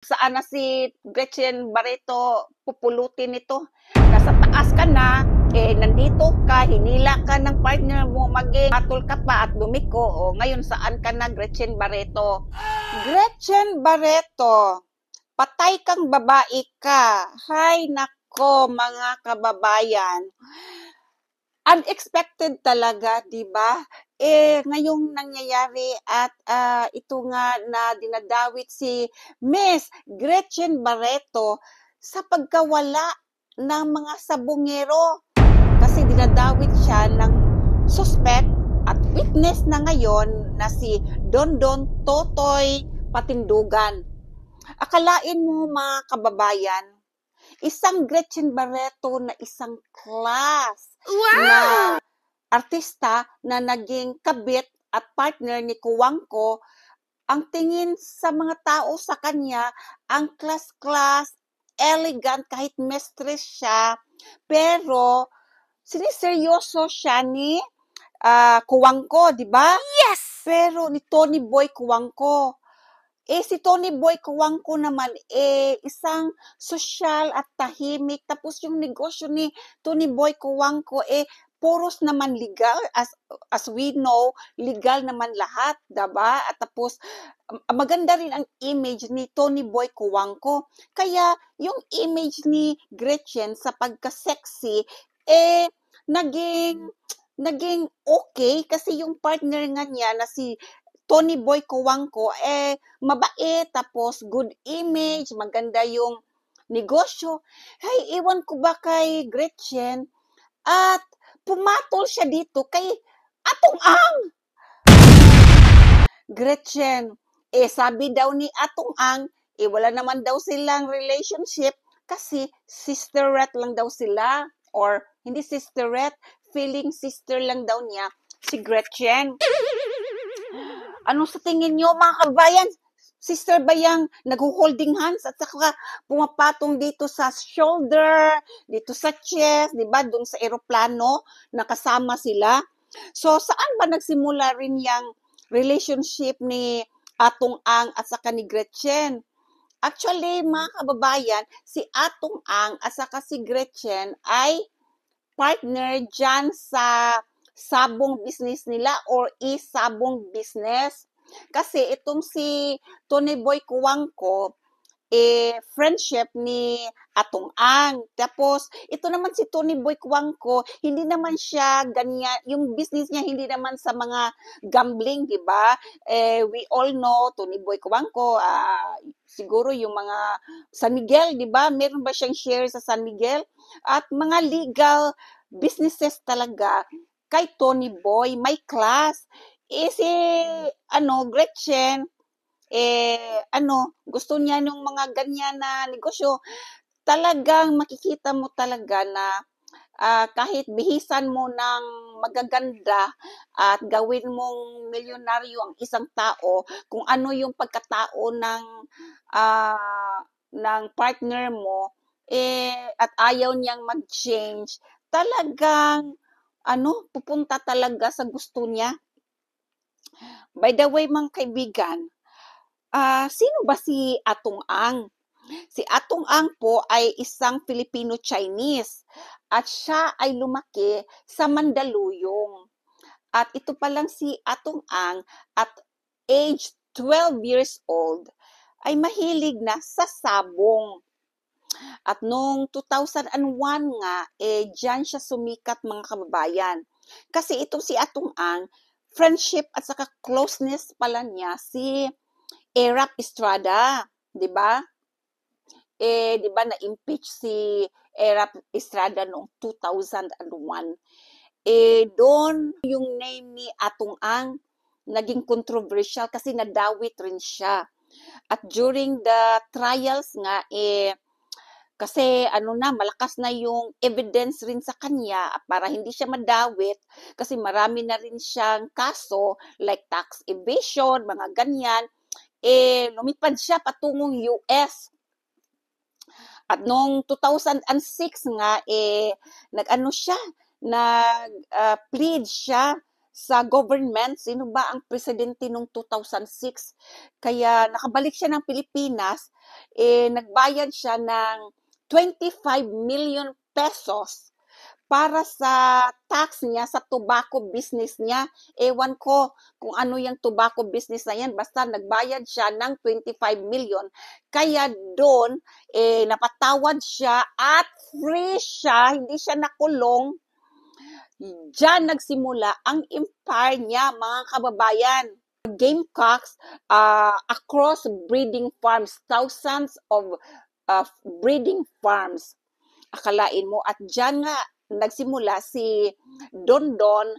Saan na si Gretchen Barreto pupulutin nito? Nasa taas ka na, nandito ka, hinila ka ng partner mo, maging atol ka pa at lumiko. O, ngayon saan ka na, Gretchen Barreto? Gretchen Barreto, patay kang babae ka. Hay nako, mga kababayan. Unexpected talaga, 'di ba? Ngayong nangyayari at ito nga na dinadawit si Miss Gretchen Barreto sa pagkawala ng mga sabongero kasi dinadawit siya ng suspect at witness na ngayon na si Dondon Totoy Patindugan. Akalain mo mga kababayan, isang Gretchen Barreto na isang class na artista na naging kabit at partner ni Kuwangko, ang tingin sa mga tao sa kanya, ang class-class, elegant, kahit mistress siya, pero siniseryoso siya ni Kuwangko, di ba? Yes! Pero ni Tony Boy Kuwangko, si Tony Boy Kuwangko naman, isang sosyal at tahimik. Tapos yung negosyo ni Tony Boy Kuwangko, puros naman legal. As we know, legal naman lahat, diba? At tapos, maganda rin ang image ni Tony Boy Kuwangko. Kaya, yung image ni Gretchen sa pagka-sexy, naging okay kasi yung partner nga niya na si Tony Boy Kuwangko, mabait, tapos good image, maganda yung negosyo. Hey, iwan ko ba kay Gretchen? At pumatol siya dito kay Atong Ang. Gretchen, sabi daw ni Atong Ang, wala naman daw silang relationship kasi sisterette lang daw sila. Or hindi sisterette, feeling sister lang daw niya si Gretchen. Ano sa tingin nyo mga kabayan? Sister ba yung nag-holding hands at saka pumapatong dito sa shoulder, dito sa chest, di ba? Doon sa eroplano, nakasama sila. So, saan ba nagsimula rin yung relationship ni Atong Ang at saka ni Gretchen? Actually, mga kababayan, si Atong Ang at saka si Gretchen ay partner dyan sa sabong business nila or sabong business. Kasi itong si Tony Boy Kuwangko, friendship ni Atong Ang. Tapos, ito naman si Tony Boy Kuwangko, hindi naman siya ganyan, yung business niya hindi naman sa mga gambling, di ba? We all know, Tony Boy Kuwangko, siguro yung mga San Miguel, di ba? Meron ba siyang share sa San Miguel? At mga legal businesses talaga kay Tony Boy, may class. Si, Gretchen, gusto niya nung mga ganyan na negosyo. Talagang makikita mo talaga na kahit bihisan mo ng magaganda at gawin mong milyonaryo ang isang tao, kung ano yung pagkatao ng partner mo, at ayaw niyang mag-change, talagang pupunta talaga sa gusto niya. By the way, mga kaibigan, sino ba si Atong Ang? Si Atong Ang po ay isang Filipino-Chinese at siya ay lumaki sa Mandaluyong. At ito pa lang si Atong Ang at age 12 years old ay mahilig na sa sabong. At noong 2001 nga, dyan siya sumikat mga kababayan. Kasi itong si Atong Ang, friendship at saka closeness pala niya si Erap Estrada, 'di ba? 'Di ba na-impeach si Erap Estrada noong 2001. Doon yung name ni Atong Ang naging controversial kasi nadawit rin siya. At during the trials nga, kasi malakas na yung evidence rin sa kanya para hindi siya madawit kasi marami na rin siyang kaso like tax evasion, mga ganyan. Lumipad siya patungong US. At noong 2006 nga, nag-plead siya sa government. Sino ba ang presidente noong 2006? Kaya nakabalik siya ng Pilipinas, nagbayad siya ng 25 million pesos para sa tax niya sa tobacco business niya. Ewan ko kung ano yung tobacco business na yan. Basta nagbayad siya ng 25 million. Kaya doon, napatawad siya at free siya. Hindi siya nakulong. Diyan nagsimula ang empire niya, mga kababayan. Gamecocks across breeding farms, thousands of breeding farms. Akalain mo, at dyan nga nagsimula si Dondon,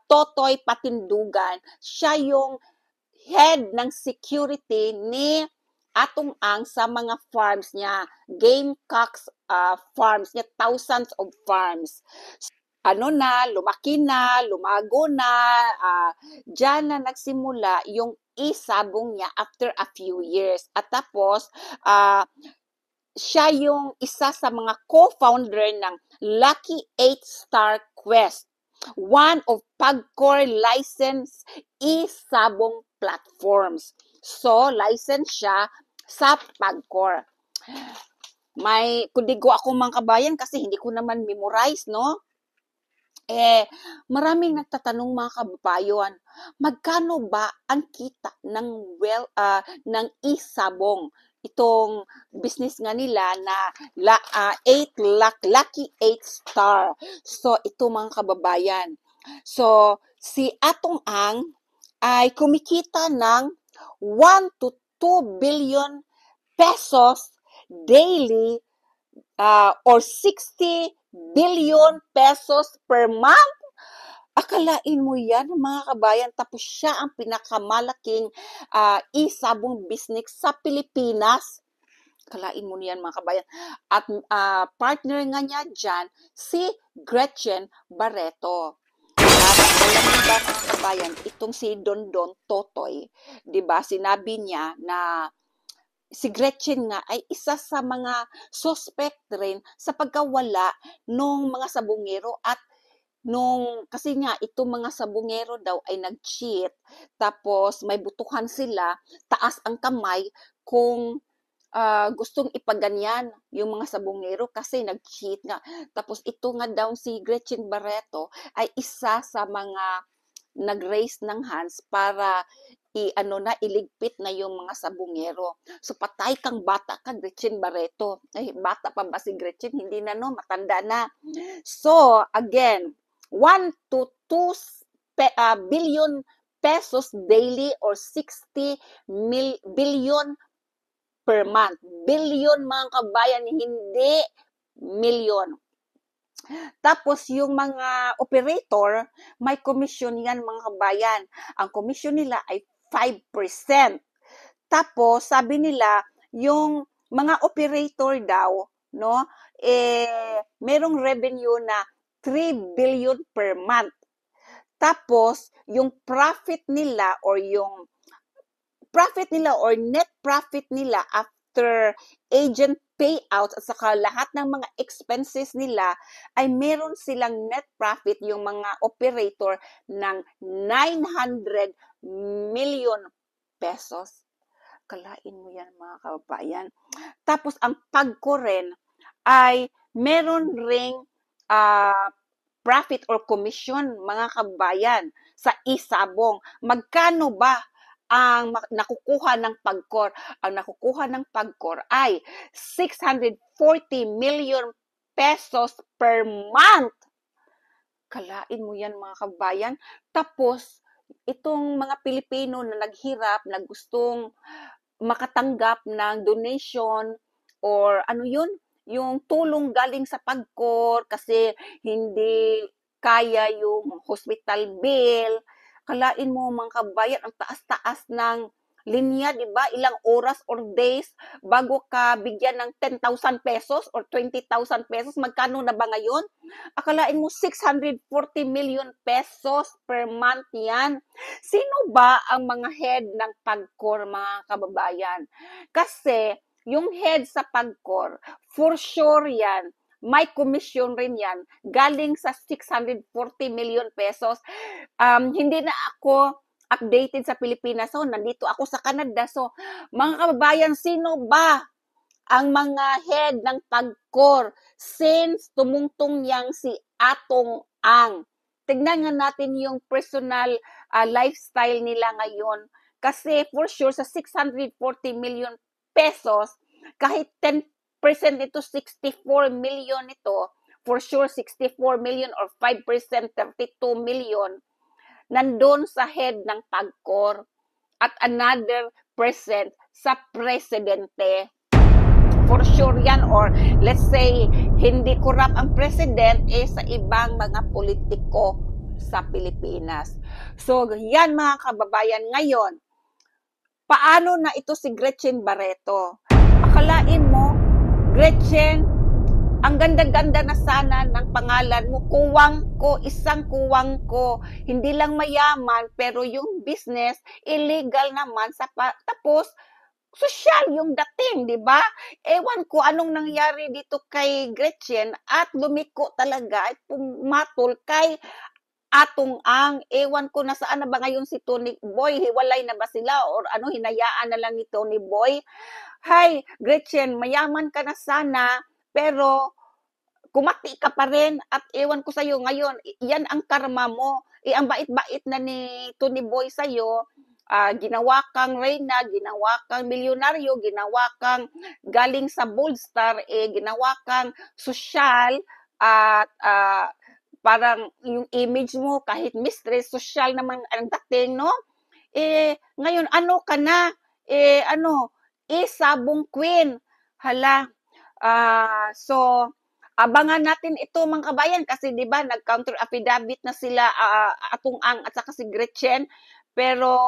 Totoy Patindugan. Siya yung head ng security ni Atong Ang sa mga farms niya, Gamecocks farms niya, thousands of farms. Lumaki na, lumago na, dyan na nagsimula yung isabong niya after a few years. At tapos, siya yung isa sa mga co-founder ng Lucky 8 Star Quest, one of Pagcor licensed isabong platforms. So, license siya sa Pagcor. Kudigo ako mga kabayan kasi hindi ko naman memorize, no? Maraming nagtatanong mga kababayan, magkano ba ang kita ng isabong? Itong business nga nila na Lucky 8 Star. So, ito mga kababayan. So, si Atong Ang ay kumikita ng 1 to 2 billion pesos daily or 60 billion pesos per month. Akalain mo yan, mga kabayan, tapos siya ang pinakamalaking isabong business sa Pilipinas. Akalain mo niyan, mga kabayan. At partner nga niya dyan, si Gretchen Barreto. At alam mo ba, mga kabayan, itong si Dondon Totoy, di ba, sinabi niya na si Gretchen nga ay isa sa mga suspect rin sa pagkawala ng mga sabungero at kasi nga itong mga sabungero daw ay nag-cheat, tapos may butuhan sila, taas ang kamay kung gustong ipaganyan yung mga sabungero kasi nag-cheat nga. Tapos ito nga daw si Gretchen Barreto ay isa sa mga nag-raise ng hands para iligpit na yung mga sabungero. So patay kang bata ka, Gretchen Barreto. Ay, bata pa ba si Gretchen? Hindi na, no? Matanda na. So, again, 1 to 2 billion pesos daily or 60 billion per month. Billion, mga kabayan, hindi million. Tapos yung mga operator, may commission yan, mga kabayan. Ang commission nila ay 5%. Tapos sabi nila, yung mga operator daw, no, merong revenue na 3 billion per month. Tapos yung profit nila or net profit nila after agent payouts at saka lahat ng mga expenses nila ay meron silang net profit yung mga operator ng 900 million pesos. Kalain mo yan, mga kababayan. Tapos ang Pagcor rin ay meron ring profit or commission, mga kababayan, sa isabong. Magkano ba ang nakukuha ng Pagcor? Ang nakukuha ng Pagcor ay 640 million pesos per month. Kalain mo yan, mga kabayan. Tapos, itong mga Pilipino na naghirap, na gustong makatanggap ng donation or yung tulong galing sa Pagcor kasi hindi kaya yung hospital bill. Kalain mo, mga kabayan, ang taas-taas ng linya, di ba? Ilang oras or days bago ka bigyan ng 10,000 pesos or 20,000 pesos. Magkano na ba ngayon? Akalain mo 640 million pesos per month yan. Sino ba ang mga head ng Pagcor, mga kababayan? Kasi yung head sa Pagcor, for sure yan, may commission rin yan galing sa 640 million pesos. Hindi na ako updated sa Pilipinas. So, nandito ako sa Canada. So, mga kababayan, sino ba ang mga head ng PAGCOR since tumungtong yang si Atong Ang? Tignan nga natin yung personal lifestyle nila ngayon. Kasi for sure, sa 640 million pesos, kahit 10% ito, 64 million ito, for sure 64 million or 5%, 32 million, nandun sa head ng PAGCOR at another percent sa presidente. For sure yan, or let's say hindi corrupt ang president sa ibang mga politiko sa Pilipinas. So yan mga kababayan, ngayon paano na ito si Gretchen Barreto? Akalain mo, Gretchen, ang ganda-ganda na sana ng pangalan mo, kuwang ko, isang kuwang ko, hindi lang mayaman, pero yung business, illegal naman, tapos, sosyal yung dating, di ba? Ewan ko anong nangyari dito kay Gretchen at lumiko talaga at pumatol kay Atong Ang. Ewan ko nasaan na ba ngayon si Tony Boy? Hiwalay na ba sila or ano, hinayaan na lang ni Tony Boy? Hi, Gretchen, mayaman ka na sana, pero kumati ka pa rin at ewan ko sa'yo ngayon, yan ang karma mo. Ang bait-bait na ni Tony Boy sa'yo, ginawa kang reyna, ginawa kang milyonaryo, ginawa kang galing sa Bold Star, ginawa kang sosyal at parang yung image mo kahit mistress, sosyal naman ang dating, no? Ngayon, ano ka na? Sabong queen. Hala. So, abangan natin ito mga kabayan kasi 'di ba nag-counter affidavit na sila Atong Ang at saka si Gretchen, pero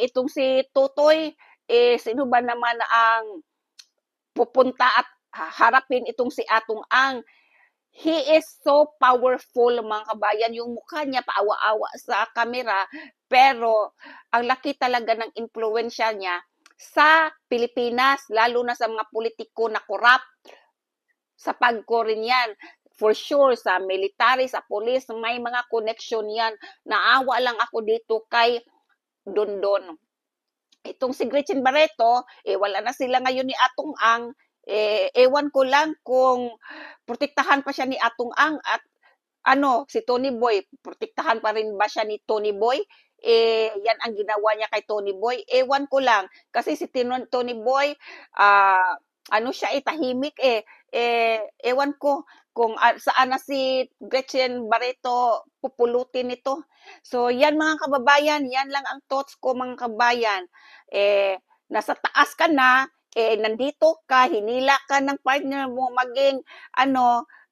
itong si Totoy, sino ba naman ang pupunta at harapin itong si Atong Ang? He is so powerful mga kabayan, yung mukha niya paawa-awa sa kamera, pero ang laki talaga ng impluwensya niya sa Pilipinas, lalo na sa mga politiko na corrupt. Sa PAGCOR rin yan. For sure, sa military, sa police, may mga connection yan. Naawa lang ako dito kay Dondon. Itong si Gretchen Barreto, wala na sila ngayon ni Atong Ang. Ewan ko lang kung protektahan pa siya ni Atong Ang at si Tony Boy, protektahan pa rin ba siya ni Tony Boy? Yan ang ginawa niya kay Tony Boy. Ewan ko lang. Kasi si Tony Boy, siya tahimik ewan ko kung saan na si Gretchen Barreto pupulutin ito. So, yan mga kababayan, yan lang ang thoughts ko mga kababayan. Nasa taas ka na, nandito ka, hinila ka ng partner mo maging,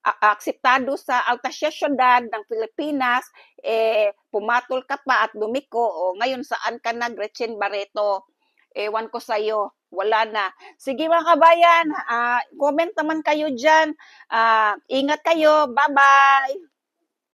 akseptado sa alta syudad ng Pilipinas, pumatol ka pa at lumiko, ngayon saan ka na, Gretchen Barreto? Ewan ko sa'yo, wala na. Sige mga kabayan, comment naman kayo dyan. Ingat kayo, bye-bye!